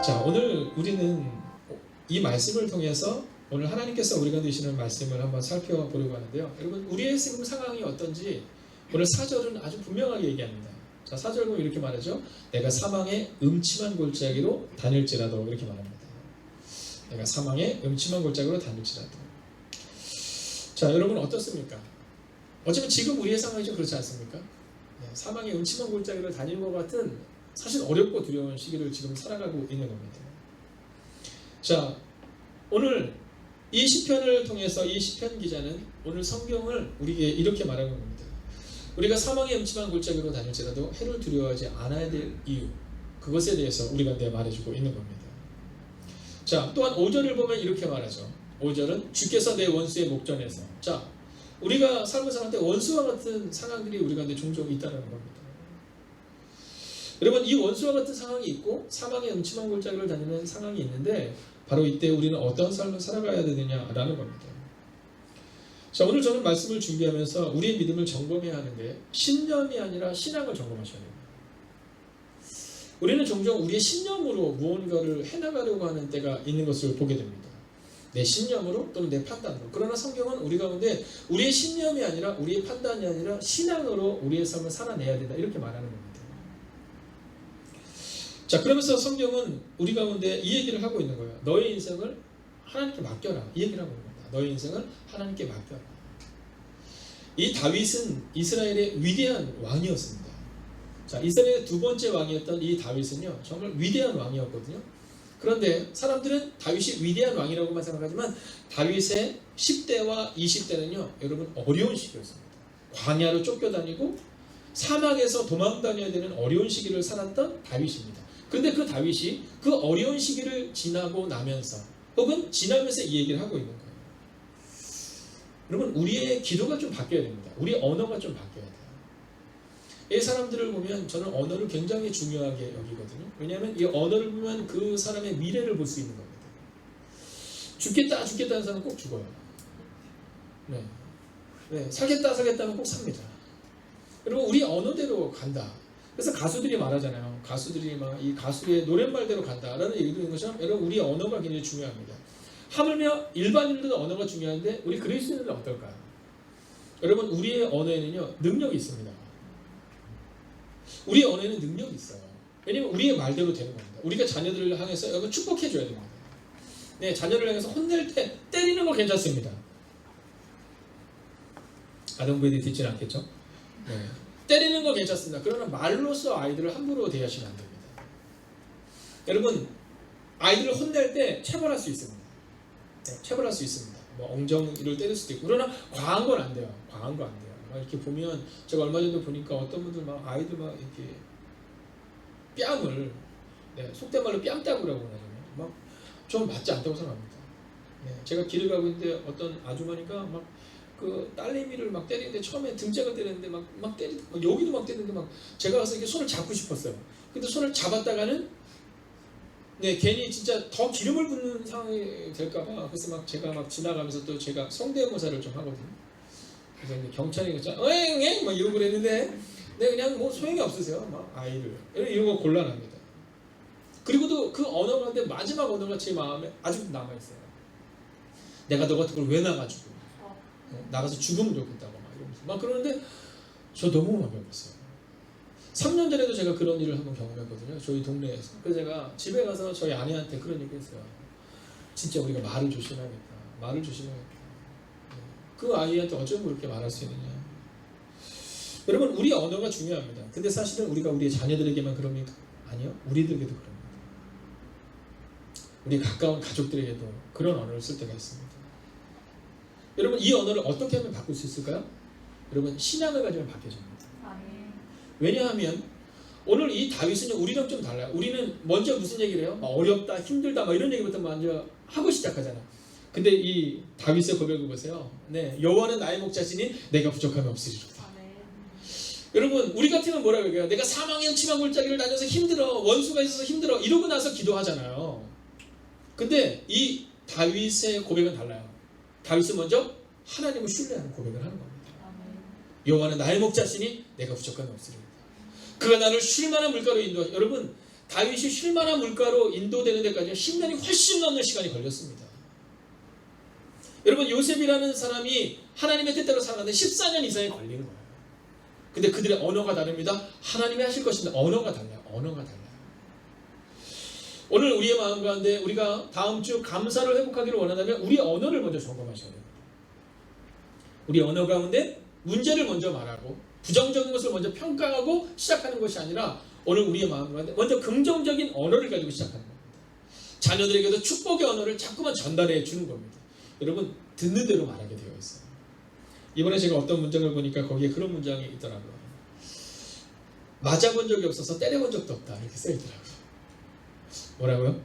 자, 오늘 우리는 이 말씀을 통해서 오늘 하나님께서 우리가 주시는 말씀을 한번 살펴보려고 하는데요. 여러분, 우리의 지금 상황이 어떤지 오늘 4절은 아주 분명하게 얘기합니다. 자, 4절 보면 이렇게 말하죠. 내가 사망의 음침한 골짜기로 다닐지라도, 이렇게 말합니다. 내가 사망의 음침한 골짜기로 다닐지라도. 자, 여러분 어떻습니까? 어쩌면 지금 우리의 상황이 좀 그렇지 않습니까? 사망의 음침한 골짜기를 다니는 것 같은 사실 어렵고 두려운 시기를 지금 살아가고 있는 겁니다. 자, 오늘 이 시편을 통해서 이 시편 기자는 오늘 성경을 우리에게 이렇게 말하는 겁니다. 우리가 사망의 음침한 골짜기로 다닐지라도 해를 두려워하지 않아야 될 이유, 그것에 대해서 우리가 말해주고 있는 겁니다. 자, 또한 5절을 보면 이렇게 말하죠. 5절은 주께서 내 원수의 목전에서. 자, 우리가 삶을 살아갈 때 원수와 같은 상황들이 우리 가운데 종종 있다는 겁니다. 여러분, 이 원수와 같은 상황이 있고 사망의 음침한 골짜기를 다니는 상황이 있는데 바로 이때 우리는 어떤 삶을 살아가야 되느냐라는 겁니다. 자, 오늘 저는 말씀을 준비하면서 우리의 믿음을 점검해야 하는데 신념이 아니라 신앙을 점검하셔야 됩니다. 우리는 종종 우리의 신념으로 무언가를 해나가려고 하는 때가 있는 것을 보게 됩니다. 내 신념으로 또는 내 판단으로. 그러나 성경은 우리 가운데 우리의 신념이 아니라 우리의 판단이 아니라 신앙으로 우리의 삶을 살아내야 된다, 이렇게 말하는 겁니다. 자, 그러면서 성경은 우리 가운데 이 얘기를 하고 있는 거예요. 너의 인생을 하나님께 맡겨라, 이 얘기를 하고 있는 겁니다. 너의 인생을 하나님께 맡겨라. 이 다윗은 이스라엘의 위대한 왕이었습니다. 자, 이스라엘의 두 번째 왕이었던 이 다윗은요, 정말 위대한 왕이었거든요. 그런데 사람들은 다윗이 위대한 왕이라고만 생각하지만 다윗의 10대와 20대는요, 여러분 어려운 시기였습니다. 광야로 쫓겨다니고 사막에서 도망다녀야 되는 어려운 시기를 살았던 다윗입니다. 그런데 그 다윗이 그 어려운 시기를 지나고 나면서 혹은 지나면서 이 얘기를 하고 있는 거예요. 여러분, 우리의 기도가 좀 바뀌어야 됩니다. 우리의 언어가 좀 바뀌어야 돼요. 이 사람들을 보면 저는 언어를 굉장히 중요하게 여기거든요. 왜냐하면 이 언어를 보면 그 사람의 미래를 볼 수 있는 겁니다. 죽겠다는 사람은 꼭 죽어요. 살겠다 하면 꼭 삽니다. 여러분, 우리 언어대로 간다. 그래서 가수들이 말하잖아요. 가수들이 막 이 가수의 노랫말대로 간다라는 얘기도 있는 것처럼 여러분, 우리 언어가 굉장히 중요합니다. 하물며 일반인들도 언어가 중요한데 우리 그리스도인들은 어떨까요? 여러분, 우리의 언어에는요 능력이 있습니다. 우리의 언어에는 능력이 있어요. 왜냐면 우리의 말대로 되는 겁니다. 우리가 자녀들을 향해서 여러분 축복해줘야 됩니다. 네, 자녀를 향해서 혼낼 때 때리는 거 괜찮습니다. 아동부에도 듣지는 않겠죠? 네. 때리는 거 괜찮습니다. 그러나 말로써 아이들을 함부로 대하시면 안 됩니다. 여러분, 아이들을 혼낼 때 체벌할 수 있습니다. 네, 체벌할 수 있습니다. 뭐 엉덩이를 때릴 수도 있고. 그러나 과한 건 안 돼요. 과한 거 안 돼요. 막 이렇게 보면 제가 얼마 전에 보니까 어떤 분들 막 아이들 막 이렇게 뺨을, 속된 말로 뺨따구라고 하잖아요. 막 좀 맞지 않다고 생각합니다. 제가 길을 가고 있는데 어떤 아주머니가 막 그 딸내미를 막 때리는데 처음에 등짝을 때리는데 막 때리고 막 여기도 막 때리는데 막 제가 가서 이렇게 손을 잡고 싶었어요. 근데 손을 잡았다가는 괜히 진짜 더 기름을 붓는 상황이 될까봐. 그래서 막 제가 막 지나가면서 또 제가 성대모사를 좀 하거든요. 그래서 이제 경찰이 응? 막 이러고 그랬는데 그냥 뭐 소용이 없으세요. 막 아이를 이런 거 곤란합니다. 그리고도 그 언어가 근데 마지막 언어가 제 마음에 아직도 남아있어요. 내가 너 같은 걸 왜 나가지고 나가서 죽으면 좋겠다고 막 이러면서 막 그러는데 저 너무 마음이 아팠어요. 3년 전에도 제가 그런 일을 한번 경험했거든요. 저희 동네에서. 그래서 제가 집에 가서 저희 아내한테 그런 얘기 했어요. 진짜 우리가 말을 조심해야겠다. 말을 조심해야겠다. 그 아이한테 어쩌면 그렇게 말할 수 있느냐. 여러분, 우리 언어가 중요합니다. 근데 사실은 우리가 우리의 자녀들에게만 그럽니까? 아니요. 우리들에게도 그럽니다. 우리 가까운 가족들에게도 그런 언어를 쓸 때가 있습니다. 여러분, 이 언어를 어떻게 하면 바꿀 수 있을까요? 여러분, 신앙을 가지면 바뀌어집니다. 왜냐하면 오늘 이 다윗은 우리랑 좀 달라요. 우리는 먼저 무슨 얘기를 해요? 막 어렵다, 힘들다, 막 이런 얘기부터 먼저 하고 시작하잖아요. 근데 이 다윗의 고백을 보세요. 여호와는 나의 목자시니 내가 부족함이 없으리로다. 여러분, 우리 같으면 뭐라고 얘기해요? 내가 사망의 음침한 골짜기를 다녀서 힘들어, 원수가 있어서 힘들어, 이러고 나서 기도하잖아요. 근데 이 다윗의 고백은 달라요. 다윗은 먼저 하나님을 신뢰하는 고백을 하는 겁니다. 여호와는 나의 목자시니 내가 부족함이 없으리로다. 그가 나를 쉴만한 물가로 인도하시고. 여러분, 다윗이 쉴만한 물가로 인도되는 데까지 10년이 훨씬 넘는 시간이 걸렸습니다. 여러분, 요셉이라는 사람이 하나님의 뜻대로 살아가는데 14년 이상이 걸리는 거예요. 근데 그들의 언어가 다릅니다. 하나님이 하실 것인데 언어가 달라요. 언어가 달라요. 오늘 우리의 마음 가운데 우리가 다음 주 감사를 회복하기를 원한다면 우리의 언어를 먼저 점검하셔야 됩니다. 우리 언어 가운데 문제를 먼저 말하고 부정적인 것을 먼저 평가하고 시작하는 것이 아니라 오늘 우리의 마음 가운데 먼저 긍정적인 언어를 가지고 시작하는 겁니다. 자녀들에게도 축복의 언어를 자꾸만 전달해 주는 겁니다. 여러분, 듣는 대로 말하게 되어 있어요. 이번에 제가 어떤 문장을 보니까 거기에 그런 문장이 있더라고요. 맞아본 적이 없어서 때려본 적도 없다, 이렇게 써있더라고요. 뭐라고요?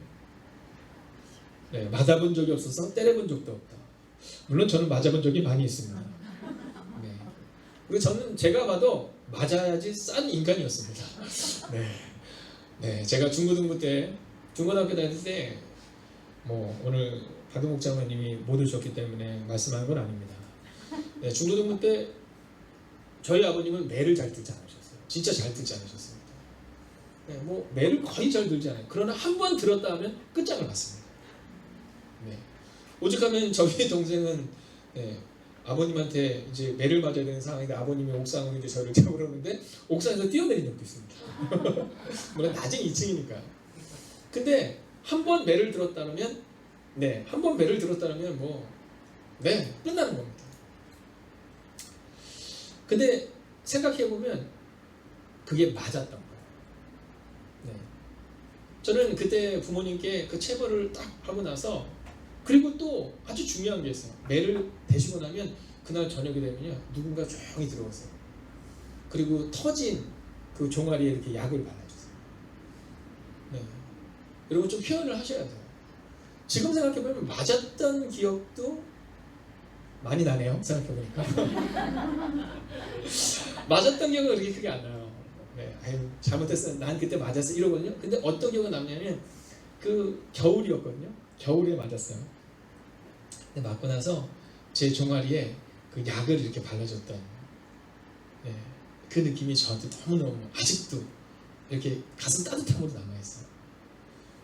네, 맞아본 적이 없어서 때려본 적도 없다. 물론 저는 맞아본 적이 많이 있습니다. 네. 그리고 저는 제가 봐도 맞아야지 싼 인간이었습니다. 네. 네, 제가 중고등부 때, 중고등학교 다닐 때, 오늘 박용욱 장로님이 못 오셨기 때문에 말씀하는 건 아닙니다. 네, 중고등부 때 저희 아버님은 매를 잘 들지 않으셨어요. 진짜 잘 들지 않으셨습니다. 네, 매를 거의 잘 들지 않아요. 그러나 한 번 들었다 하면 끝장을 봤습니다. 네. 오죽하면 저희 동생은 아버님한테 이제 매를 맞아야 되는 상황인데 아버님이 옥상으로 이제 저를 잡으러 오는데 옥상에서 뛰어내린 적도 있습니다. 물론 낮은 2층이니까. 근데 한 번 매를 들었다면 한 번 매를 들었다면 끝나는 겁니다. 근데 생각해보면 그게 맞았던 거예요. 네. 저는 그때 부모님께 그 체벌을 딱 하고 나서 그리고 또 아주 중요한 게 있어요. 매를 대시고 나면 그날 저녁이 되면요 누군가 조용히 들어오세요. 그리고 터진 그 종아리에 이렇게 약을 발라주세요. 네. 여러분 좀 표현을 하셔야 돼요. 지금 생각해보면 맞았던 기억도 많이 나네요. 생각해보니까 맞았던 기억은 그렇게 크게 안 나요. 네, 아유 잘못했어. 난 그때 맞았어 이러거든요. 근데 어떤 기억은 남냐면 그 겨울이었거든요. 겨울에 맞았어요. 근데 맞고 나서 제 종아리에 그 약을 이렇게 발라줬던 그 느낌이 저한테 너무너무 아직도 이렇게 가슴 따뜻함으로 남아있어요.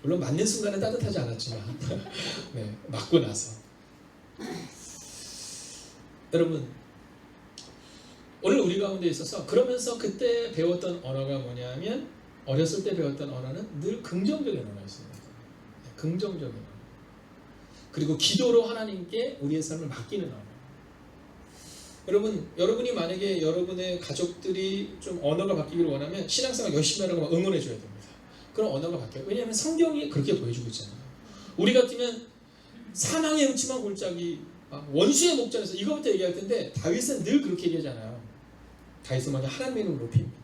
물론 맞는 순간은 따뜻하지 않았지만 맞고 나서 여러분 오늘 우리 가운데 있어서 그러면서 그때 배웠던 언어가 뭐냐면 어렸을 때 배웠던 언어는 늘 긍정적인 언어였습니다. 긍정적인 언어. 그리고 기도로 하나님께 우리의 삶을 맡기는 언어. 여러분이 만약에 여러분의 가족들이 좀 언어가 바뀌기를 원하면 신앙생활 열심히 하라고 응원해 줘야 됩니다. 그럼 언어가 바뀌어요. 왜냐하면 성경이 그렇게 보여주고 있잖아요. 우리 같으면 사망의 음침한 골짜기, 원수의 목전에서 이거부터 얘기할 텐데 다윗은 늘 그렇게 얘기하잖아요. 다윗은 먼저 하나님의 이름을 높입니다.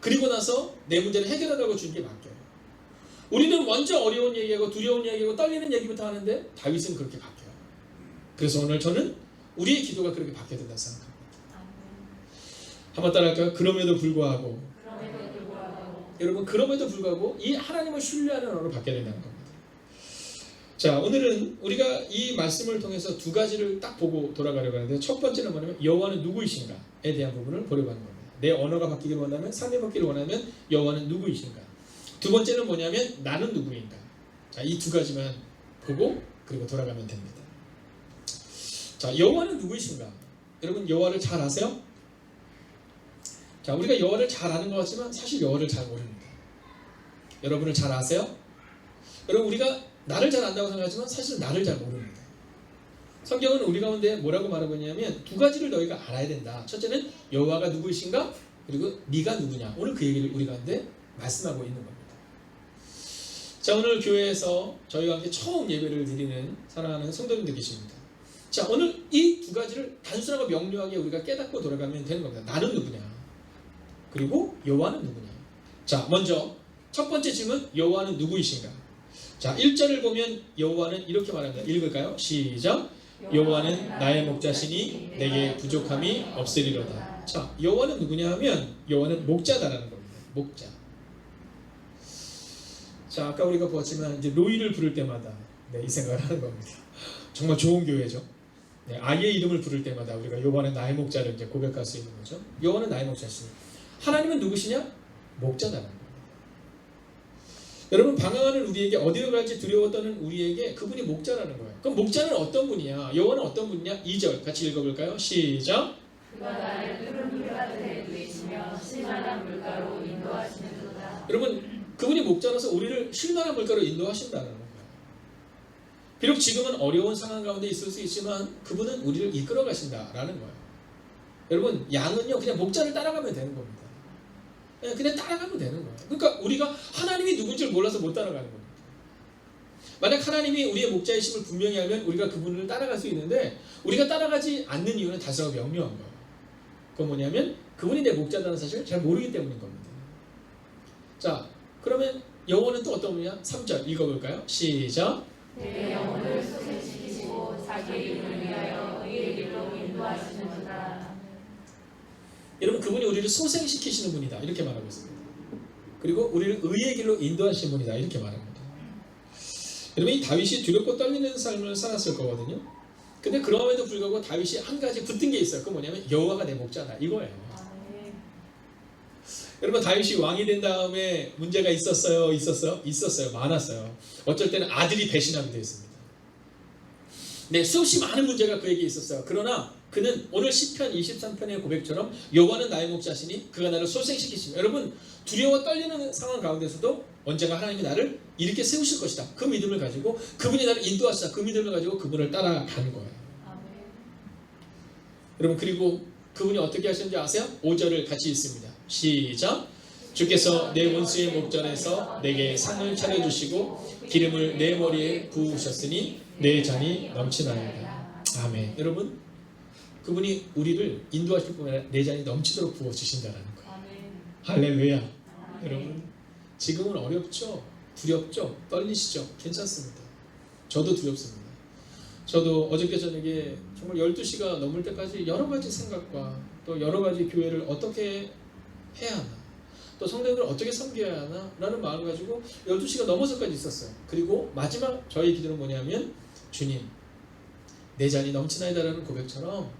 그리고 나서 내 문제를 해결하라고 주는 게 맡겨요. 우리는 먼저 어려운 얘기하고 두려운 얘기하고 떨리는 얘기부터 하는데 다윗은 그렇게 바뀌어요. 그래서 오늘 저는 우리의 기도가 그렇게 바뀌어야 된다고 생각합니다. 한번 따라할까요? 그럼에도 불구하고 여러분 그럼에도 불구하고 이 하나님을 신뢰하는 언어로 바뀌어야 된다는 겁니다. 자, 오늘은 우리가 이 말씀을 통해서 두 가지를 딱 보고 돌아가려고 하는데 첫 번째는 뭐냐면 여호와는 누구이신가에 대한 부분을 보려고 하는 겁니다. 내 언어가 바뀌기를 원하면 삶이 바뀌기를 원하면 여호와는 누구이신가. 두 번째는 뭐냐면 나는 누구인가. 자, 이 두 가지만 보고 그리고 돌아가면 됩니다. 자, 여호와는 누구이신가. 여러분 여호와를 잘 아세요? 자, 우리가 여호와를 잘 아는 것 같지만 사실 여호와를 잘 모릅니다. 여러분을 잘 아세요? 여러분 우리가 나를 잘 안다고 생각하지만 사실 나를 잘 모릅니다. 성경은 우리 가운데 뭐라고 말하고 있냐면 두 가지를 너희가 알아야 된다. 첫째는 여호와가 누구이신가 그리고 네가 누구냐. 오늘 그 얘기를 우리 가운데 말씀하고 있는 겁니다. 자, 오늘 교회에서 저희와 함께 처음 예배를 드리는 사랑하는 성도님들 계십니다. 자, 오늘 이 두 가지를 단순하고 명료하게 우리가 깨닫고 돌아가면 되는 겁니다. 나는 누구냐 그리고 여호와는 누구냐. 자, 먼저 첫 번째 질문 여호와는 누구이신가. 자, 1절을 보면 여호와는 이렇게 말합니다. 읽을까요? 시작. 여호와는 나의 목자시니 내게 부족함이 없으리로다. 자, 여호와는 누구냐 하면 여호와는 목자다라는 겁니다. 목자. 자, 아까 우리가 보았지만 이제 로이를 부를 때마다 이 생각을 하는 겁니다. 정말 좋은 교회죠. 아이의 이름을 부를 때마다 우리가 여호와는 나의 목자를 이제 고백할 수 있는 거죠. 여호와는 나의 목자시니 하나님은 누구시냐? 목자다라는 겁니다. 여러분 방황하는 우리에게 어디로 갈지 두려워 떠는 우리에게 그분이 목자라는 거예요. 그럼 목자는 어떤 분이야? 여호와는 어떤 분이냐? 2절 같이 읽어볼까요? 시작. 그가 나를 푸른 풀밭에 누이시며 쉴만한 물가로 인도하시는도다. 여러분 그분이 목자라서 우리를 쉴만한 물가로 인도하신다는 거예요. 비록 지금은 어려운 상황 가운데 있을 수 있지만 그분은 우리를 이끌어 가신다라는 거예요. 여러분 양은요 그냥 목자를 따라가면 되는 겁니다. 그냥 따라가면 되는 거예요. 그러니까 우리가 하나님이 누군지를 몰라서 못 따라가는 겁니다. 만약 하나님이 우리의 목자이심을 분명히 알면 우리가 그분을 따라갈 수 있는데 우리가 따라가지 않는 이유는 다소 명료한 거예요. 그건 뭐냐면 그분이 내 목자라는 사실을 잘 모르기 때문인 겁니다. 자 그러면 여호와는 또 어떤 분이냐? 3절 읽어볼까요? 시작. 내 영혼을 소생시키시고 자기 이름을 위하여 의의 길로 인도하시는도다. 여러분 그분이 우리를 소생시키시는 분이다 이렇게 말하고 있습니다. 그리고 우리를 의의 길로 인도하시는 분이다 이렇게 말합니다. 여러분 이 다윗이 두렵고 떨리는 삶을 살았을 거거든요. 근데 그럼에도 불구하고 다윗이 한 가지 붙든 게 있어요. 그건 뭐냐면 여호와가 내 목자다 이거예요. 여러분 다윗이 왕이 된 다음에 문제가 있었어요? 있었어요. 많았어요. 어쩔 때는 아들이 배신하기도 했습니다. 네, 수없이 많은 문제가 그에게 있었어요. 그러나 그는 오늘 시편 23편의 고백처럼 여호와는 나의 목자시니 그가 나를 소생시키시며 여러분 두려워 떨리는 상황 가운데서도 언젠가 하나님이 나를 이렇게 세우실 것이다. 그 믿음을 가지고 그분이 나를 인도하시다. 그 믿음을 가지고 그분을 따라가는 거예요. 여러분 그리고 그분이 어떻게 하시는지 아세요? 5절을 같이 읽습니다. 시작. 주께서 내 원수의 목전에서 내게 상을 차려주시고 기름을 내 머리에 부으셨으니 내 잔이 넘치나이다. 아멘. 여러분 그분이 우리를 인도하실 뿐만 아니라 내 잔이 넘치도록 부어주신다는 거예요. 할렐루야. 여러분 지금은 어렵죠? 두렵죠? 떨리시죠? 괜찮습니다. 저도 두렵습니다. 저도 어저께 저녁에 정말 12시가 넘을 때까지 여러 가지 생각과 또 여러 가지 교회를 어떻게 해야 하나 또 성도들을 어떻게 섬겨야 하나 라는 마음을 가지고 12시가 넘어서까지 있었어요. 그리고 마지막 저희 기도는 뭐냐면 주님 내 잔이 넘치나이다 라는 고백처럼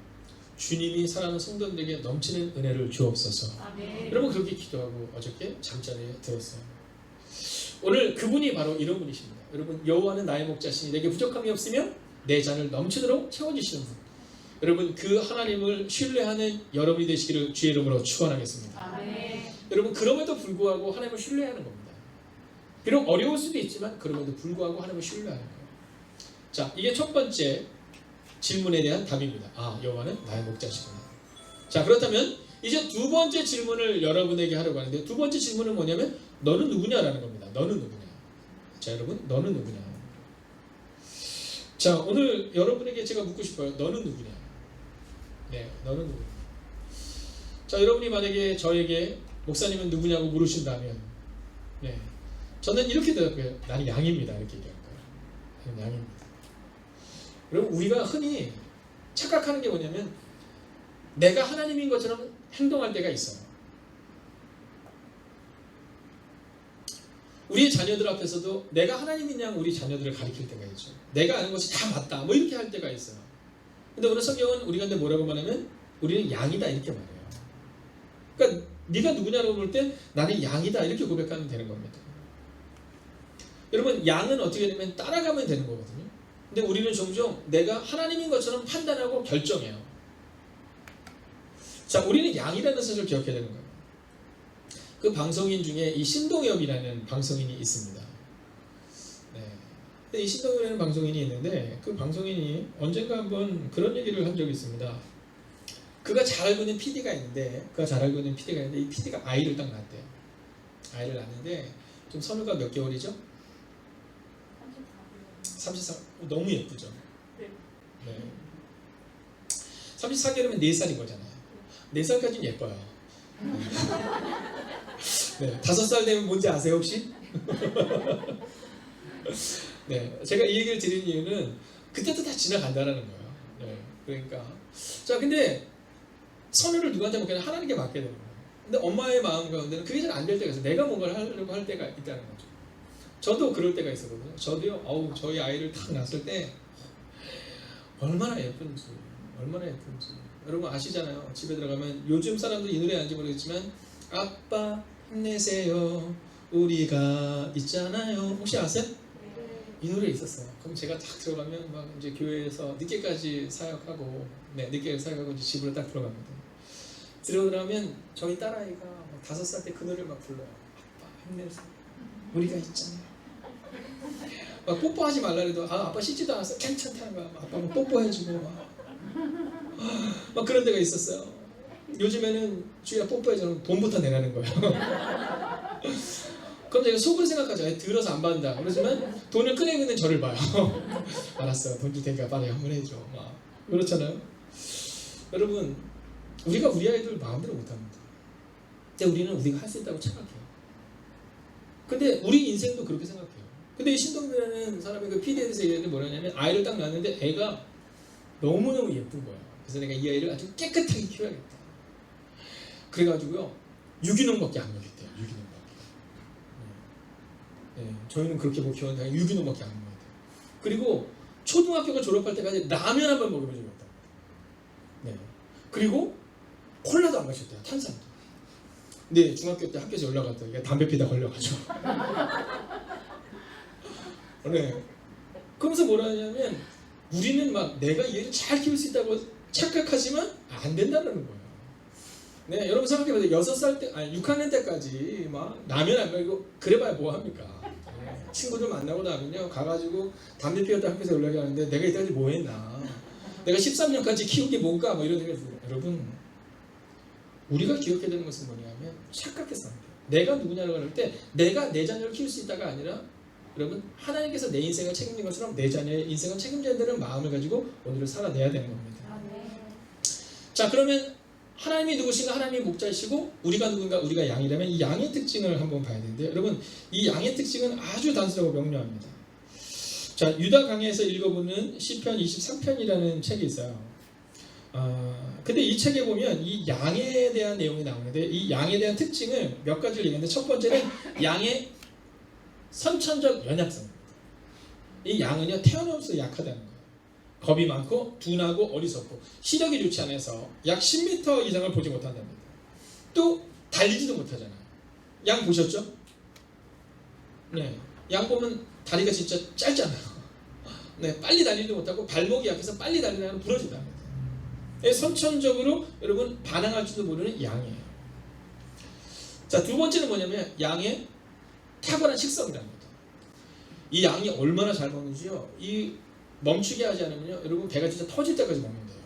주님이 사랑하는 성도들에게 넘치는 은혜를 주옵소서. 아멘. 여러분 그렇게 기도하고 어저께 잠자리에 들었어요. 오늘 그분이 바로 이런 분이십니다. 여러분 여호와는 나의 목자시니 내게 부족함이 없으며 내 잔을 넘치도록 채워주시는 분. 여러분 그 하나님을 신뢰하는 여러분이 되시기를 주의 이름으로 축원하겠습니다. 아멘. 여러분 그럼에도 불구하고 하나님을 신뢰하는 겁니다. 비록 어려울 수도 있지만 그럼에도 불구하고 하나님을 신뢰하는 거예요. 자 이게 첫 번째 질문에 대한 답입니다. 아 여호와는 나의 목자시구나. 자 그렇다면 이제 두 번째 질문을 여러분에게 하려고 하는데 두 번째 질문은 뭐냐면 너는 누구냐라는 겁니다. 너는 누구냐. 자 여러분 너는 누구냐. 자 오늘 여러분에게 제가 묻고 싶어요. 너는 누구냐. 네 너는 누구냐. 자 여러분이 만약에 저에게 목사님은 누구냐고 물으신다면 네 저는 이렇게 대답해요. 나는 양입니다. 이렇게 얘기할 거예요. 나는 양입니다. 여러분 우리가 흔히 착각하는 게 뭐냐면 내가 하나님인 것처럼 행동할 때가 있어요. 우리의 자녀들 앞에서도 내가 하나님인 양 우리 자녀들을 가리킬 때가 있죠. 내가 아는 것이 다 맞다 뭐 이렇게 할 때가 있어요. 근데 오늘 성경은 우리가 근데 뭐라고 말하면 우리는 양이다 이렇게 말해요. 그러니까 네가 누구냐고 볼 때 나는 양이다 이렇게 고백하면 되는 겁니다. 여러분 양은 어떻게 되면 따라가면 되는 거거든요. 근데 우리는 종종 내가 하나님인 것처럼 판단하고 결정해요. 자, 우리는 양이라는 사실을 기억해야 되는 거예요. 그 방송인 중에 이 신동엽이라는 방송인이 있습니다. 네. 이 신동엽이라는 방송인이 있는데 그 방송인이 언젠가 한번 그런 얘기를 한 적이 있습니다. 그가 잘 알고 있는 PD가 있는데 이 PD가 아이를 딱 낳았대요. 아이를 낳았는데 좀 선우가 몇 개월이죠? 34. 너무 예쁘죠? 네. 34개월이면 4살인 거잖아요. 4살까지는 예뻐요. 네. 5살 되면 뭔지 아세요 혹시? 네. 제가 이 얘기를 드린 이유는 그때도 다 지나간다라는 거예요. 네. 그러니까 자 근데 선우를 누구한테 맡기냐 하나님께 맡게 되는 거예요. 근데 엄마의 마음 가운데는 그게 잘 안 될 때가 있어요. 내가 뭔가를 하려고 할 때가 있다는 거죠. 저도 그럴 때가 있었거든요. 저도요. 저희 아이를 딱 낳았을 때 얼마나 예쁜지. 여러분 아시잖아요. 집에 들어가면 요즘 사람들 이 노래 아는지 모르겠지만 아빠 힘내세요. 우리가 있잖아요. 혹시 아세요? 이 노래 있었어요. 그럼 제가 딱 들어가면 막 이제 교회에서 늦게까지 사역하고, 늦게 사역하고 이제 집으로 딱 들어갑니다. 들어가면 저희 딸아이가 5살 때 그 노래를 막 불러요. 아빠 힘내서 우리가 있잖아요. 막 뽀뽀하지 말라 해도 아빠 씻지도 않았어. 괜찮다는 거야. 아빠 막 뽀뽀해주고 막 그런 데가 있었어요. 요즘에는 주희야 뽀뽀해주면 돈부터 내라는 거예요. 그럼 제가 속으로 생각하죠. 들어서 안 받는다. 그러지만 돈을 꺼내고 있는 저를 봐요. 알았어. 돈 줄 테니까 빨리 한번 해줘. 막 그렇잖아요. 여러분, 우리가 우리 아이들 마음대로 못합니다. 근데 우리는 우리가 할 수 있다고 착각해요. 근데 우리 인생도 그렇게 생각해요. 근데 이 신동빈이라는 사람이 그 PD에 대해서 얘기하는 게 뭐냐면 아이를 딱 낳았는데 애가 너무너무 예쁜 거야. 그래서 내가 이 아이를 아주 깨끗하게 키워야겠다. 그래가지고요. 유기농밖에 안 먹였대요. 유기농밖에. 저희는 그렇게 못 키웠는데 유기농밖에 안 먹어야 돼요. 그리고 초등학교가 졸업할 때까지 라면 한 번 먹으면 좋겠다. 그리고 콜라도 안 마셨대요. 탄산도. 근데 중학교 때 학교에서 연락 왔더니 얘가 담배 피다 걸려가지고. 그러면서 뭐라 하냐면 우리는 막 내가 얘를 잘 키울 수 있다고 착각하지만 안 된다는 거예요. 여러분 생각해보세요. 6살 때, 6학년 때까지 막 라면 안 먹이고 그래봐야 뭐 합니까? 친구들 만나고 나면요 가가지고 담배 피웠다 학교에서 연락이 왔는데 내가 이때까지 뭐 했나? 내가 13년까지 키운 게 뭔가? 뭐 이런 생각이 들어요. 여러분, 우리가 기억해야 되는 것은 뭐냐면 착각해서 안 돼요. 내가 누구냐고 할 때 내가 내 자녀를 키울 수 있다가 아니라 여러분 하나님께서 내 인생을 책임진 것처럼 내 자녀의 인생을 책임져야 되는 마음을 가지고 오늘을 살아내야 되는 겁니다. 자, 그러면 하나님이 누구신가? 하나님이 목자이시고 우리가 누군가? 우리가 양이라면 이 양의 특징을 한번 봐야 되는데요. 여러분, 이 양의 특징은 아주 단순하고 명료합니다. 자, 유다 강해에서 읽어보는 시편 23편이라는 책이 있어요. 근데 이 책에 보면 이 양에 대한 내용이 나오는데 이 양에 대한 특징을 몇 가지를 얘기하는데 첫 번째는 양의 선천적 연약성입니다. 이 양은요 태어나면서 약하다는 거예요. 겁이 많고 둔하고 어리석고 시력이 좋지 않아서 약 10m 이상을 보지 못한답니다. 또 달리지도 못하잖아요. 양 보셨죠? 양 보면 다리가 진짜 짧잖아요. 빨리 달리지도 못하고 발목이 약해서 빨리 달리다가 부러진답니다. 선천적으로 여러분 반항할지도 모르는 양이에요. 자, 두 번째는 뭐냐면 양의 탁월한 식성이랍니다. 이 양이 얼마나 잘 먹는지요. 이 멈추게 하지 않으면요 여러분 배가 진짜 터질 때까지 먹는데요.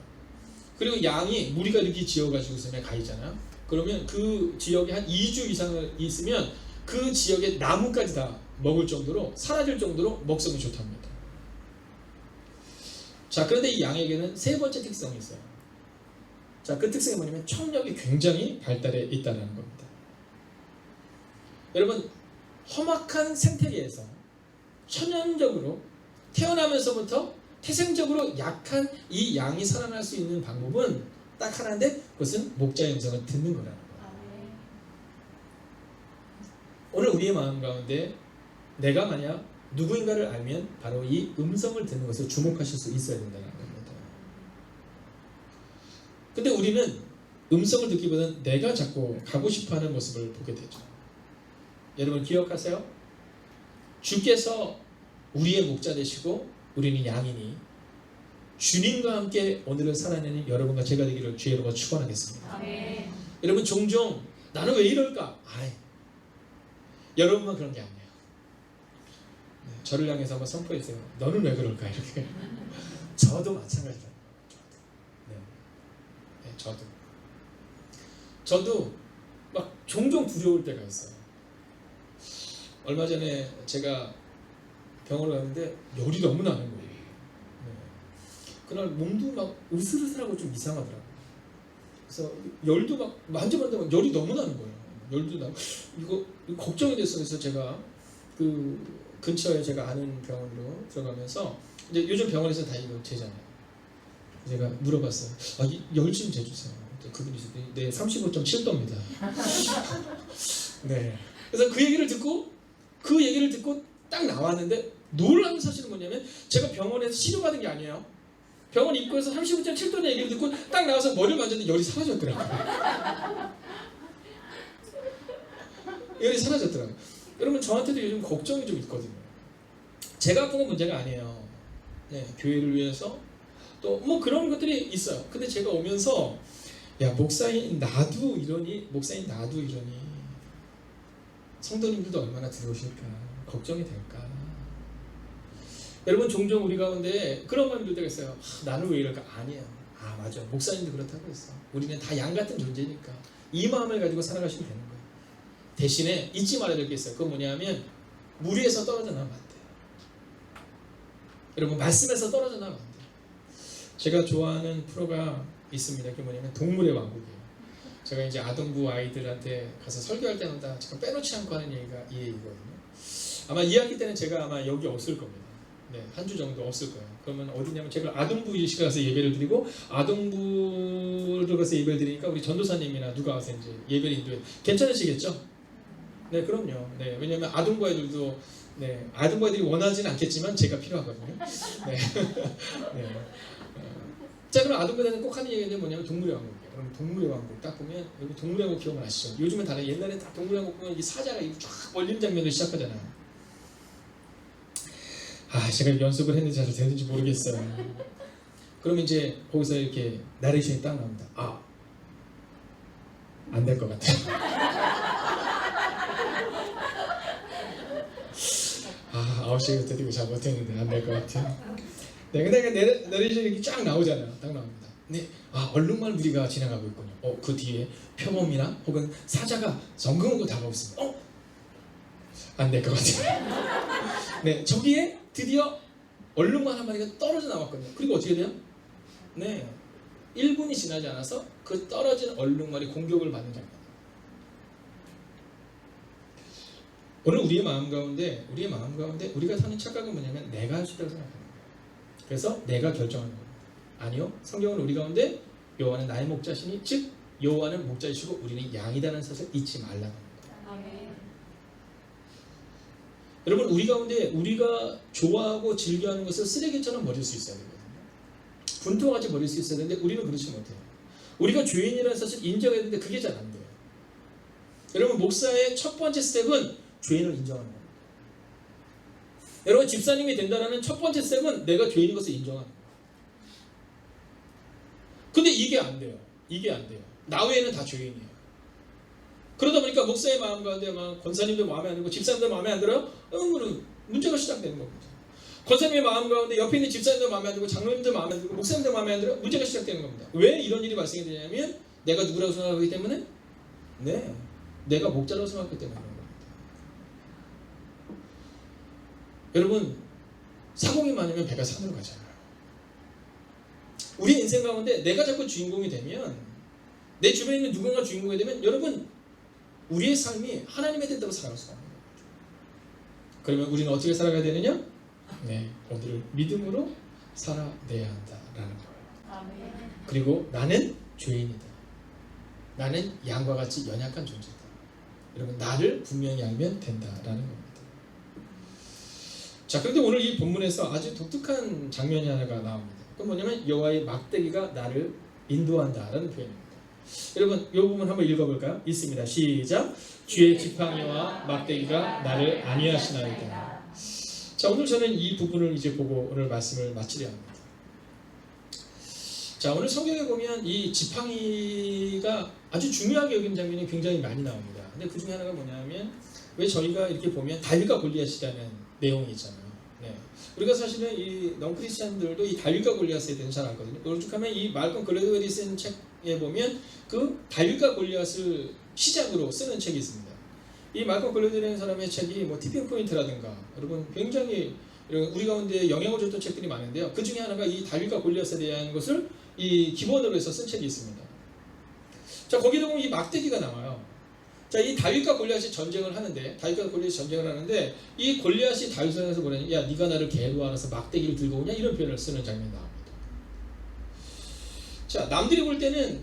그리고 양이 무리가 이렇게 지어가지고서 가 있잖아요. 그러면 그 지역에 한 2주 이상을 있으면 그 지역의 나무까지 다 먹을 정도로 사라질 정도로 먹성이 좋답니다. 자, 그런데 이 양에게는 세 번째 특성이 있어요. 자, 그 특성이 뭐냐면 청력이 굉장히 발달해 있다는 겁니다. 여러분, 험악한 생태계에서 천연적으로 태어나면서부터 태생적으로 약한 이 양이 살아날 수 있는 방법은 딱 하나인데 그것은 목자의 음성을 듣는 거라는 거예요. 오늘 우리의 마음 가운데 내가 만약 누구인가를 알면 바로 이 음성을 듣는 것을 주목하실 수 있어야 된다는 겁니다. 근데 우리는 음성을 듣기보다는 내가 자꾸 가고 싶어하는 모습을 보게 되죠. 여러분 기억하세요? 주께서 우리의 목자 되시고 우리는 양이니 주님과 함께 오늘을 살아내는 여러분과 제가 되기를 주의 이름으로 축원하겠습니다. 아멘. 여러분 종종 나는 왜 이럴까? 여러분만 그런 게 아니에요. 저를 향해서 한번 선포해주세요. 너는 왜 그럴까? 이렇게. 저도 마찬가지다. 저도 막 종종 두려울 때가 있어요. 얼마 전에 제가 병원을 갔는데 열이 너무 나는 거예요. 그날 몸도 막 으슬으슬하고 좀 이상하더라고요. 그래서 열도 막 만져봤는데 열이 너무 나는 거예요. 열도 나고 이거 걱정이 됐어요. 그래서 제가 그 근처에 제가 아는 병원으로 들어가면서 이제 요즘 병원에서 다 이거 재잖아요. 제가 물어봤어요. 열 좀 재주세요. 그분이 네 35.7도입니다. 네. 그래서 그 얘기를 듣고 딱 나왔는데 놀라운 사실은 뭐냐면 제가 병원에서 치료받은 게 아니에요. 병원 입구에서 35.7도의 얘기를 듣고 딱 나와서 머리를 만졌는데 열이 사라졌더라고요. 열이 사라졌더라고요. 여러분 저한테도 요즘 걱정이 좀 있거든요. 제가 아픈 건 문제가 아니에요. 네, 교회를 위해서 또 뭐 그런 것들이 있어요. 근데 제가 오면서 야 목사인 나도 이러니 성도님들도 얼마나 들어오실까 걱정이 될까. 여러분 종종 우리 가운데 그런 마음이 들 때가 있어요. 나는 왜 이럴까? 아니에요. 맞아 목사님도 그렇다고 했어. 우리는 다 양 같은 존재니까 이 마음을 가지고 살아가시면 되는 거예요. 대신에 잊지 말아야 될 게 있어요. 그건 뭐냐면 무리에서 떨어져 나면 안 돼요. 여러분 말씀에서 떨어져 나면 안 돼요. 제가 좋아하는 프로가 있습니다. 그게 뭐냐면 동물의 왕국이에요. 제가 이제 아동부 아이들한테 가서 설교할 때마다 제가 빼놓지 않고 하는 얘기가 이 얘기거든요. 아마 2학기 때는 제가 아마 여기 없을 겁니다. 네, 한 주 정도 없을 거예요. 그러면 어디냐면 제가 아동부 일시에 가서 예배를 드리고 아동부로 가서 예배를 드리니까 우리 전도사님이나 누가 와서 이제 예배를 인도해. 괜찮으시겠죠? 네, 그럼요. 네, 왜냐하면 아동부 아이들도 아동부 아이들이 원하지는 않겠지만 제가 필요하거든요. 네. 네. 자, 그럼 아동부 아이들은 꼭 하는 얘기는 뭐냐면 동물의 왕국이에요. 그럼 동물의 왕국 딱 보면 여기 동물의 왕국 기억을 아시죠? 요즘은 다른 옛날에 딱 동물의 왕국 보면 이 사자가 쫙 벌리는 장면을 시작하잖아요. 제가 연습을 했는지 잘 되는지 모르겠어요. 그럼 이제 거기서 이렇게 나레이션이 딱 나옵니다. 안 될 것 같아요. 9시부터 드리고 잘 못했는데 안 될 것 같아요. 네, 근데 나레이션이 이렇게 쫙 나오잖아요. 딱 나옵니다. 네, 얼룩말 무리가 지나가고 있군요. 그 뒤에 표범이나 혹은 사자가 정금하고 다가오고 있습니다. 안 될 것 같아요. 네, 저기에 드디어 얼룩말 한 마리가 떨어져 나왔거든요. 그리고 어떻게 돼요? 네, 1분이 지나지 않아서 그 떨어진 얼룩말이 공격을 받는 장면. 오늘 우리의 마음 가운데 우리가 사는 착각은 뭐냐면 내가 할 수 있다고 생각하는 거예요. 그래서 내가 결정하는 겁니다. 아니요, 성경은 우리 가운데 여호와는 나의 목자시니 즉 여호와는 목자이시고 우리는 양이다는 사실을 잊지 말라는 겁니다. 여러분 우리 가운데 우리가 좋아하고 즐겨하는 것을 쓰레기처럼 버릴 수 있어야 되거든요. 분토와 같이 버릴 수 있어야 되는데 우리는 그렇지 못해요. 우리가 죄인이라는 사실을 인정해야 되는데 그게 잘 안 돼요. 여러분 목사의 첫 번째 스텝은 죄인을 인정하는 겁니다. 여러분 집사님이 된다는 첫 번째 스텝은 내가 죄인인 것을 인정하는 거예요. 근데 이게 안 돼요. 나 외에는 다 죄인이에요. 그러다 보니까 목사의 마음 가운데 권사님도 마음에 안 들고 집사님도 마음에 안 들어요? 그러면 문제가 시작되는 겁니다. 권사님의 마음 가운데 옆에 있는 집사님도 마음에 안 들고 장로님도 마음에 안 들고 목사님도 마음에 안 들어요? 문제가 시작되는 겁니다. 왜 이런 일이 발생이 되냐면 내가 누구라고 생각하기 때문에 내가 목자라고 생각하기 때문에 그런 겁니다. 여러분 사공이 많으면 배가 산으로 가잖아요. 우리 인생 가운데 내가 자꾸 주인공이 되면 내 주변에 있는 누군가 주인공이 되면 여러분 우리의 삶이 하나님의 뜻대로 살아갈 수가 없는 거죠. 그러면 우리는 어떻게 살아가야 되느냐? 오늘을 믿음으로 살아내야 한다라는 거예요. 아멘. 그리고 나는 죄인이다. 나는 양과 같이 연약한 존재다. 여러분 나를 분명히 알면 된다라는 겁니다. 자, 그런데 오늘 이 본문에서 아주 독특한 장면이 하나가 나옵니다. 그건 뭐냐면 여호와의 막대기가 나를 인도한다라는 표현입니다. 여러분 이 부분 한번 읽어볼까요? 있습니다. 시작. 주의 지팡이와 막대기가 나를 안위하시나이다. 자, 오늘 저는 이 부분을 이제 보고 오늘 말씀을 마치려 합니다. 자, 오늘 성경에 보면 이 지팡이가 아주 중요하게 여긴 장면이 굉장히 많이 나옵니다. 근데 그 중에 하나가 뭐냐면 왜 저희가 이렇게 보면 다윗과 골리앗이라는 내용이 있잖아요. 우리가 사실은 이 넌크리스천들도 이 다윗과 골리앗에 대해서 잘 알거든요. 오죽하면 이 말콤 글래드웰이 쓴 책에 보면 그 다윗과 골리앗을 시작으로 쓰는 책이 있습니다. 이 말콤 글래드웰이라는 사람의 책이 뭐 티핑 포인트라든가 여러분 굉장히 우리 가운데 영향을 줬던 책들이 많은데요. 그 중에 하나가 이 다윗과 골리앗에 대한 것을 이 기본으로 해서 쓴 책이 있습니다. 자, 거기도 보면 이 막대기가 나와요. 자, 이 다윗과 골리앗이 전쟁을 하는데 이 골리앗이 다윗을 향해서 뭐냐면 야 네가 나를 개로 알아서 막대기를 들고 오냐 이런 표현을 쓰는 장면이 나옵니다. 자, 남들이 볼 때는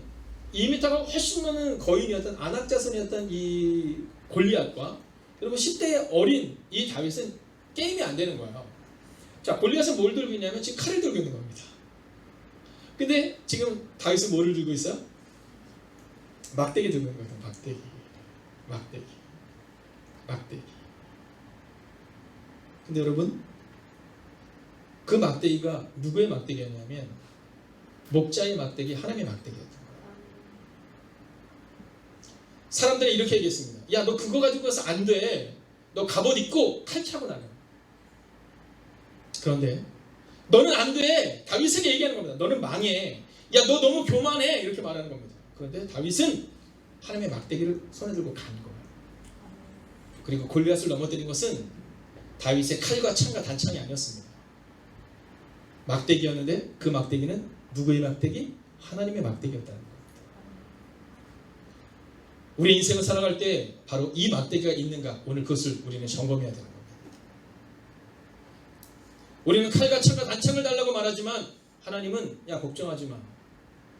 2m가 훨씬 많은 거인이었던 안악자손이었던 이 골리앗과 여러분 10대의 어린 이 다윗은 게임이 안 되는 거예요. 자, 골리앗은 뭘 들고 있냐면 지금 칼을 들고 있는 겁니다. 근데 지금 다윗은 뭐를 들고 있어요? 막대기 들고 있는 거예요. 막대기. 근데 여러분, 그 막대기가 누구의 막대기였냐면 목자의 막대기, 하나님의 막대기였던 거예요. 사람들이 이렇게 얘기했습니다. 야, 너 그거 가지고 가서 안 돼. 너 갑옷 입고 칼 차고 나가. 그런데 너는 안 돼. 다윗에게 얘기하는 겁니다. 너는 망해. 야, 너 너무 교만해. 이렇게 말하는 겁니다. 그런데 다윗은 하나님의 막대기를 손에 들고 간 거예요. 그리고 골리앗을 넘어뜨린 것은 다윗의 칼과 창과 단창이 아니었습니다. 막대기였는데 그 막대기는 누구의 막대기? 하나님의 막대기였다는 겁니다. 우리 인생을 살아갈 때 바로 이 막대기가 있는가, 오늘 그것을 우리는 점검해야 되는 겁니다. 우리는 칼과 창과 단창을 달라고 말하지만 하나님은 야, 걱정하지 마.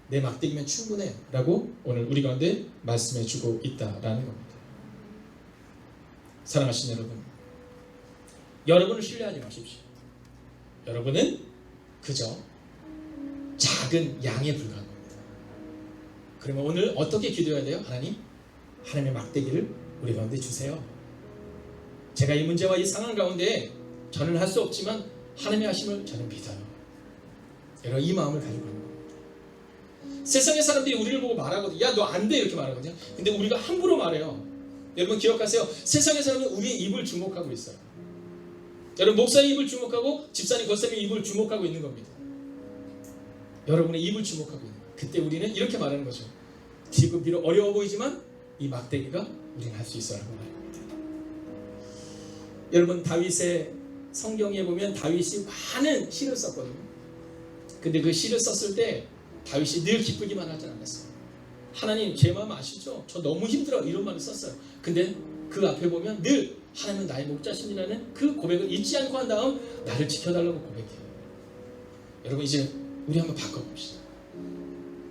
내 막대기면 충분해 라고 오늘 우리 가운데 말씀해 주고 있다라는 겁니다. 사랑하시는 여러분, 여러분을 신뢰하지 마십시오. 여러분은 그저 작은 양에 불과한 겁니다. 그러면 오늘 어떻게 기도해야 돼요? 하나님의 막대기를 우리 가운데 주세요. 제가 이 문제와 이 상황 가운데 저는 할 수 없지만 하나님의 하심을 저는 믿어요. 여러분, 이 마음을 가지고 있는 겁니다. 세상의 사람들이 우리를 보고 말하거든요. 야, 너 안 돼. 이렇게 말하거든요. 근데 우리가 함부로 말해요. 여러분 기억하세요. 세상의 사람은 우리의 입을 주목하고 있어요. 여러분, 목사의 입을 주목하고 집사님, 권사님의 입을 주목하고 있는 겁니다. 여러분의 입을 주목하고 있는 거예요. 그때 우리는 이렇게 말하는 거죠. 지금 비록 어려워 보이지만 이 막대기가 우리는 할 수 있어라고 말합니다. 여러분, 다윗의 성경에 보면 다윗이 많은 시를 썼거든요. 근데 그 시를 썼을 때 다윗이 늘 기쁘기만 하지 않았어요. 하나님, 제 마음 아시죠? 저 너무 힘들어. 이런 말을 썼어요. 근데 그 앞에 보면 늘 하나님은 나의 목자신이라는 그 고백을 잊지 않고 한 다음 나를 지켜달라고 고백해요. 여러분, 이제 우리 한번 바꿔봅시다.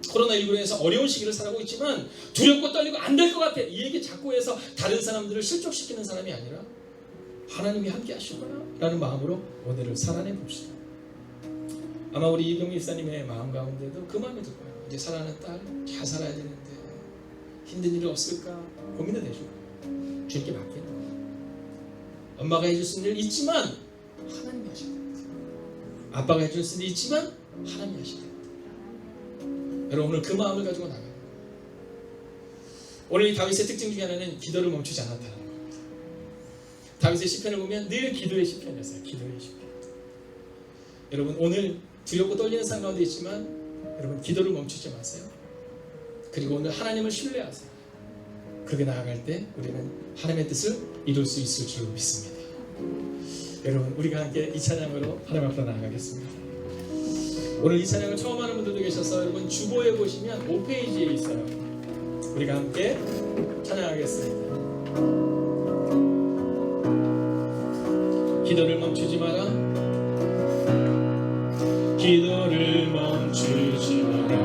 코로나19로 해서 어려운 시기를 살아가고 있지만 두렵고 떨리고 안 될 것 같아. 이 얘기 자꾸 해서 다른 사람들을 실족시키는 사람이 아니라 하나님이 함께 하실 거야 라는 마음으로 오늘을 살아내 봅시다. 아마 우리 이경미 집사님의 마음 가운데도 그 마음이 들 거예요. 이제 사랑하는 딸 잘 살아야 되는데 힘든 일이 없을까 고민도 되죠. 주님께 맡기는 거예요. 엄마가 해줄 수 있는 일 있지만 하나님이 하실 겁니다. 아빠가 해줄 수 있는 일 있지만 하나님이 하실 겁니다. 여러분, 오늘 그 마음을 가지고 나가요. 오늘 이 다윗의 특징 중에 하나는 기도를 멈추지 않았다는 겁니다. 다윗의 시편을 보면 늘 기도의 시편이었어요. 기도의 시편. 여러분, 오늘 두렵고 떨리는 상황 가운데 있지만 여러분, 기도를 멈추지 마세요. 그리고 오늘 하나님을 신뢰하세요. 그렇게 나아갈 때 우리는 하나님의 뜻을 이룰 수 있을 줄 믿습니다. 여러분, 우리가 함께 이 찬양으로 하나님 앞으로 나아가겠습니다. 오늘 이 찬양을 처음 하는 분들도 계셔서 여러분 주보에 보시면 5페이지에 있어요. 우리가 함께 찬양하겠습니다. 기도를 멈추지 마라. 기도를 멈추지 마라.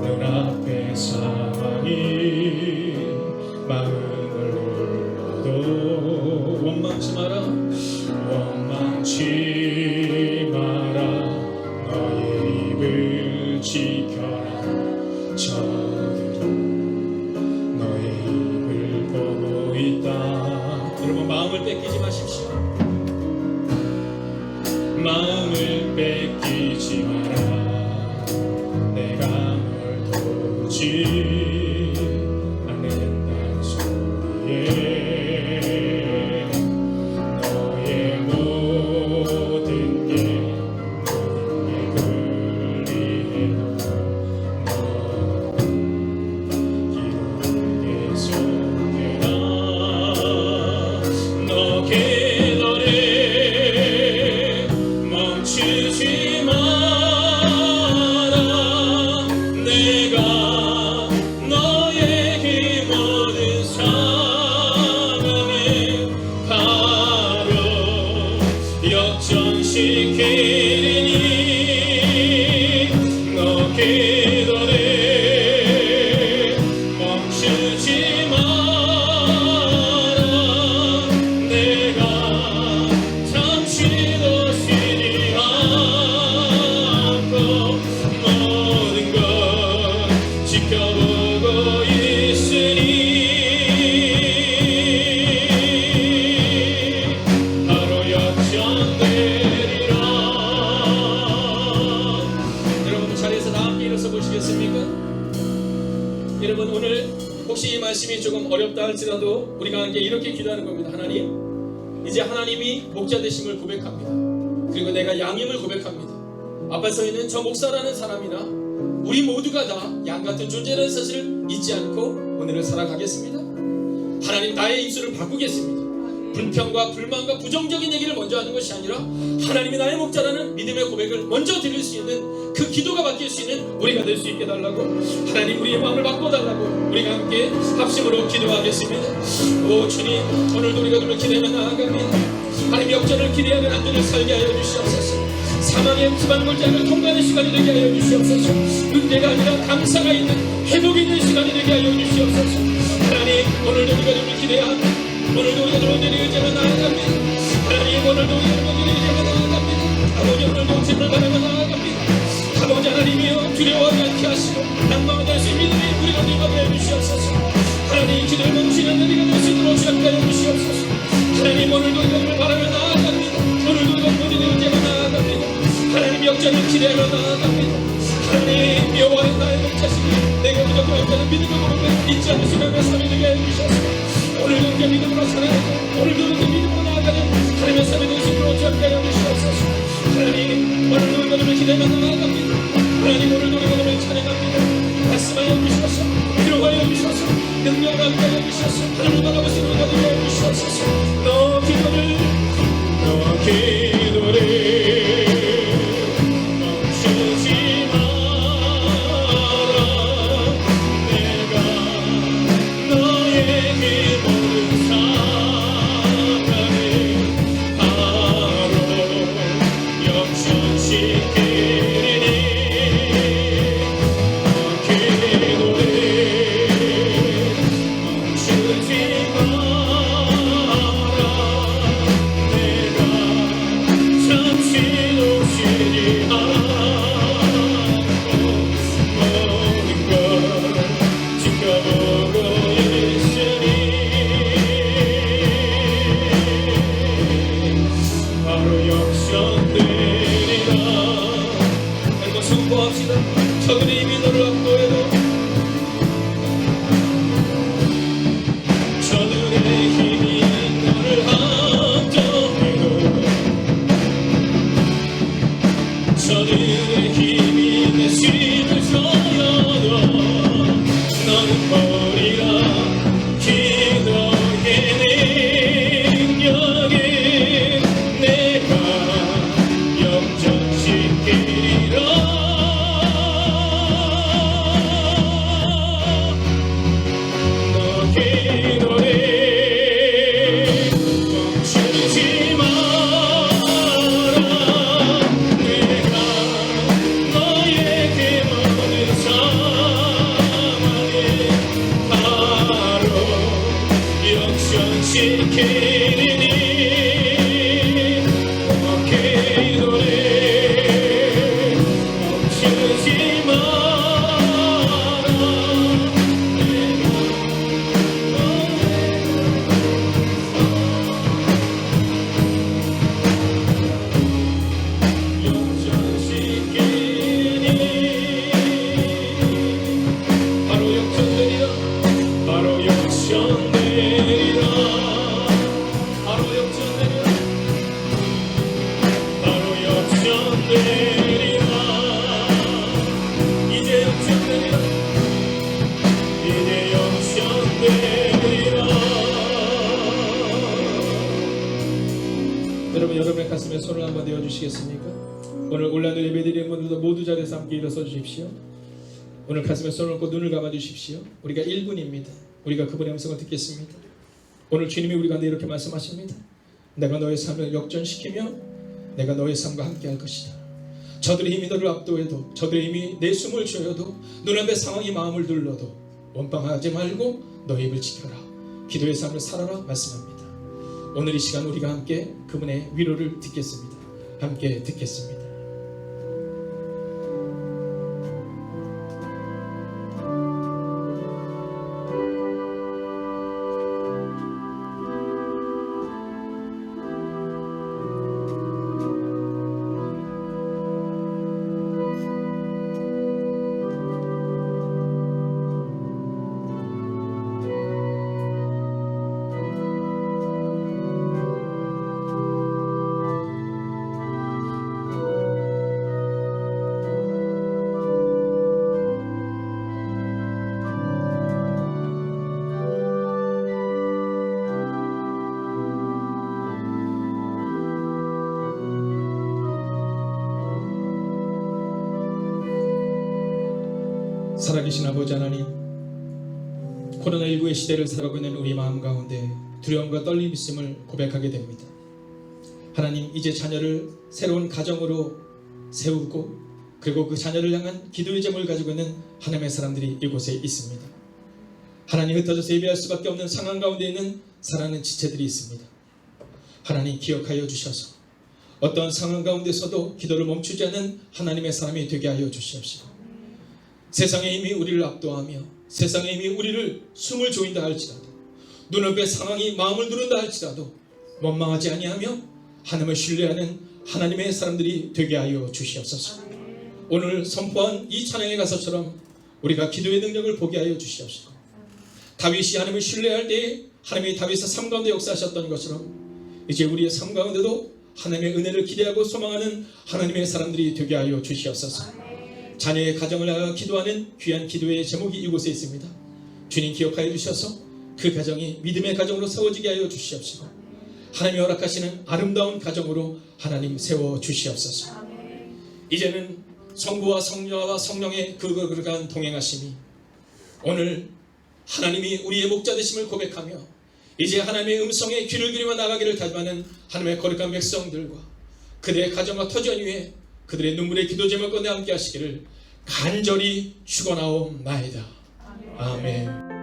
눈앞의 상황이 마음을 울려도 원망치 마라. 원망치 마라. 너의 입을 지켜라. 저들은 너의 입을 보고 있다. 여러분, 마음을 뺏기지 마십시오. 마음을 뺏기지 마라. 내가 널 도우지 않는다는 소리에 너의 모든 게 그리해도 너 기도를 계속해라. 너 기도를 멈추지 마라. 내가 너의 그 모든 상황을 바로 역전시키리니 너 기도를 멈추지 마라. 내가 잠시도 쉬지 않고 모든 것 지켜보고 있으니 혹시 이 말씀이 조금 어렵다 할지라도 우리가 함께 이렇게 기도하는 겁니다. 하나님, 이제 하나님이 목자 되심을 고백합니다. 그리고 내가 양임을 고백합니다. 앞에 서 있는 저 목사라는 사람이나 우리 모두가 다 양 같은 존재라는 사실을 잊지 않고 오늘을 살아가겠습니다. 하나님, 나의 입술을 바꾸겠습니다. 불평과 불만과 부정적인 얘기를 먼저 하는 것이 아니라 하나님이 나의 목자라는 믿음의 고백을 먼저 드릴 수 있는 그 기도가 바뀔 수 있는 우리가 될 수 있게 달라고, 하나님 우리의 마음을 바꿔달라고 우리가 함께 합심으로 기도하겠습니다. 오 주님, 오늘도 우리가 주를 기대하며 나아갑니다. 하나님, 역전을 기대하는 한 주를 살게 하여 주시옵소서. 사망의 수반골짜기를 통과하는 시간이 되게 하여 주시옵소서. 문제가 아니라 감사가 있는 회복이 있는 시간이 되게 하여 주시옵소서. 하나님, 오늘도 우리가 주를 기대합니다. 오늘도 우리가 주를 의지하며 나아갑니다. 하나님, 오늘도 우리가 주를 의지하며 나아갑니다. 아버지, 오늘도 짐을 바라며 나아갑니다. 아버지 하나님이여, 두려워하지 않게 하시고 낭망을 할 수 있는 믿음의 우리가 되게 하여 주시옵소서. 하나님, 기도를 멈추는 우리가 될 수 있도록 주옵하여 주시옵소서. 하나님, 오늘도 이것을 바라며 나아갑니다. 오늘도 이것을 의지하며 나아갑니다. 하나님, 역전을 기대하며 나아갑니다. 하나님, 여호와의 나의 목자시니 내가 무조건 없다는 믿음을 보면 잊지 않을 수가 삶이 되게 해주셔서 오늘도 우리가 믿음으로 살아가고 오늘도 우리가 믿음으로 나아가는 하나님의 삶이 되실 수 있도록 주옵하여 주시옵소서. 하나님, 오늘도 우리가 좀 기대하며 나아갑니다. 하나님, 오늘도 우리가 좀 찬양합니다. 말씀하여 주셔서 기록하여 주셔서 능력을 함께하여 주셔서 하나님을 바라보시는 우리가 되게 하여 주시옵소서. 너 기도를 멈추지 마라. 내가 너에게 모든 사랑을 바로 역전시키리니 기도를 멈추지 마라. 내가 잠시 놓치지 않고 모든 걸 지켜보고 있으니 바로 역전되리라. 한번 선포합시다. 저들이 이미 너를 압도해도 저들의 힘이 너를 압도해도 저들의 힘이 내 힘을 줘여도 너는 버리라. 기도의 능력에 내가 역전시키리라. 너 기도를 멈추지 마라. 내가 너에게 모든 상황을 바로 역전시키리니 너 기도를 멈추지 마라. 바로 역전되리라. 바로 역전되리라. 바로 역전되리라. 바로 역전되리라. 이제 역전되리라. 이제 역전되리라. 여러분, 여러분의 가슴에 손을 한번 대어주시겠습니까? 오늘 올라도 예배드리는 분들도 모두 자리에서 함께 일어서 주십시오. 오늘 가슴에 손을 얹고 눈을 감아 주십시오. 우리가 1분입니다. 우리가 그분의 음성을 듣겠습니다. 오늘 주님이 우리 가운데 이렇게 말씀하십니다. 내가 너의 삶을 역전시키며 내가 너의 삶과 함께 할 것이다. 저들의 힘이 너를 압도해도 저들의 힘이 내 숨을 조여도 눈앞의 상황이 마음을 눌러도 원망하지 말고 너의 입을 지켜라. 기도의 삶을 살아라 말씀합니다. 오늘 이 시간 우리가 함께 그분의 위로를 듣겠습니다. 함께 듣겠습니다. 살아계신 아버지 하나님, 코로나19의 시대를 살아가고 있는 우리 마음 가운데 두려움과 떨림이 있음을 고백하게 됩니다. 하나님, 이제 자녀를 새로운 가정으로 세우고 그리고 그 자녀를 향한 기도의 제목을 가지고 있는 하나님의 사람들이 이곳에 있습니다. 하나님, 흩어져서 예배할 수밖에 없는 상황 가운데 있는 사랑하는 지체들이 있습니다. 하나님, 기억하여 주셔서 어떤 상황 가운데서도 기도를 멈추지 않는 하나님의 사람이 되게 하여 주시옵시고, 세상의 힘이 우리를 압도하며 세상의 힘이 우리를 숨을 조인다 할지라도, 눈앞의 상황이 마음을 누른다 할지라도 원망하지 아니하며 하나님을 신뢰하는 하나님의 사람들이 되게 하여 주시옵소서. 오늘 선포한 이 찬양의 가사처럼 우리가 기도의 능력을 보게 하여 주시옵시고, 다윗이 하나님을 신뢰할 때에 하나님이 다윗의 삶 가운데 역사하셨던 것처럼 이제 우리의 삶 가운데도 하나님의 은혜를 기대하고 소망하는 하나님의 사람들이 되게 하여 주시옵소서. 자녀의 가정을 위하여 기도하는 귀한 기도의 제목이 이곳에 있습니다. 주님, 기억하여 주셔서 그 가정이 믿음의 가정으로 세워지게 하여 주시옵시고, 하나님이 허락하시는 아름다운 가정으로 하나님 세워 주시옵소서. 이제는 성부와 성자와 성령의 그간 동행하심이 오늘 하나님이 우리의 목자 되심을 고백하며 이제 하나님의 음성에 귀를 기울여 나가기를 다짐하는 하나님의 거룩한 백성들과 그들의 가정과 터전 위에 그들의 눈물의 기도 제목 가운데 함께 하시기를 간절히 축원하옵나이다. 아멘.